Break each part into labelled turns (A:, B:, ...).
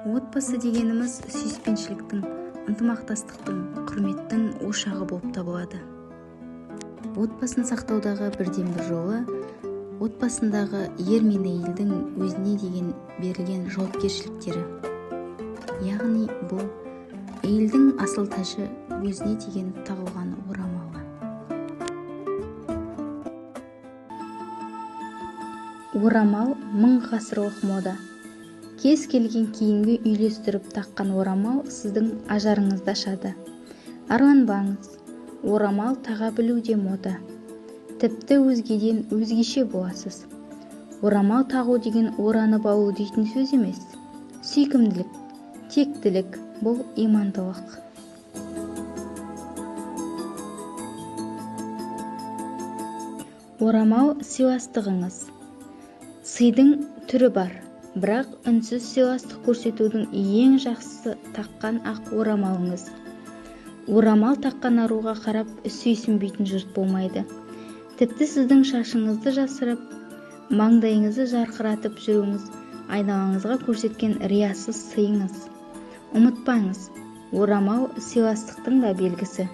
A: Отбасы дегеніміз сүйіспеншіліктің, ынтымақтастықтың, құрметтің ошағы болып табылады. Отбасын сақтаудағы бірден бір жолы отбасындағы ер мен әйелдің өзіне деген берілген жауапкершіліктері. Яғни бұл әйелдің асыл тәжі өзіне деген тағылған орамалы. Орамал мың ғасырлық мода. Кез келген киімге үйлестіріп таққан орамал сіздің ажарыңызды ашады. Арланбаңыз, орамал таға білу де мода. Тіпті өзгеден өзгеше боласыз. Орамал тағу деген оранып алу дейтін сөз емес. Сүйкімділік, тектілік, бұл имандылық. Орамал сыйластығыңыз. Сыйдың түрі бар, бірақ үнсіз сыйластық көрсетудің ең жақсысы таққан ақ орамалыңыз. Орамал таққан аруға қарап сүйсінбейтін жұрт болмайды. Тіпті сіздің шашыңызды жасырып, маңдайыңызды жарқыратып жүруіңіз айналаңызға көрсеткен риясыз сыйыңыз. Ұмытпаңыз, орамал сыйластықтың да белгісі.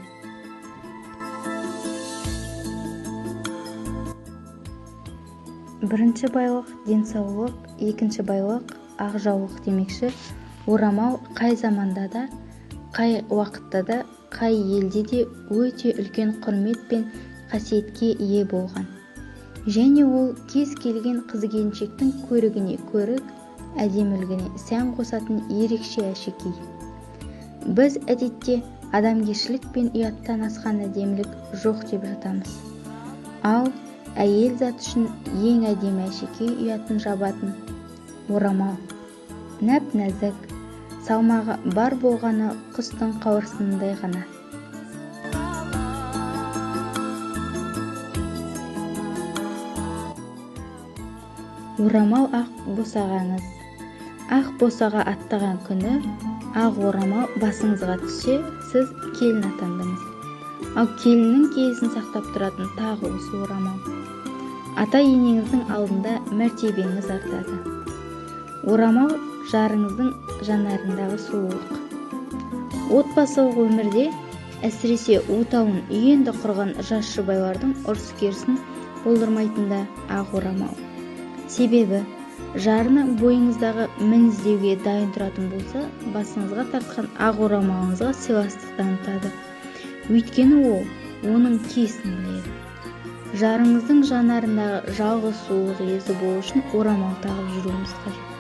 A: Бірінші байлық денсаулық, екінші байлық ақжаулық демекші. Орамал қай заманда да, қай уақытта да, қай елде де өте үлкен құрмет пен қасиетке ие болған. Және ол кез келген қыз-келіншектің көрігіне көрік, әдемілігіне сән қосатын ерекше әшекей. Біз әдетте адамгершілік пен ұяттан асқан әдемілік жоқ деп жатамыз. Ал әйел зат үшін ең әдемі әшекей ұятын жабатын орамал. Нәп-нәзік, салмағы бар болғаны құстың қауырсынындай ғана. Орамал ақ босағаңыз. Ақ босаға аттаған күні ақ орамал басыңызға түссе, сіз келін атандыңыз. Ал келіннің киесін сақтап тұратын тағы осы орамал. Ата-енеңіздің алдында мәртебеңіз артады. Орамал жарыңыздың жанарындағы сұлулық. Отбасылық өмірде әсіресе отауын үйенді құрған жас жұбайлардың ұрыс-керісін болдырмайтында ақ орамал. Себебі жарына бойыңыздағы мін іздеуге дайын тұратын болса, басыңызға тартқан ақ орамалыңызға сыйластық танытады. Өйткені ол оның киесін біледі. Жарыңыздың жанарындағы жалғыз сұлулық иесі болу үшін орамал тағып жүруіміз қажет.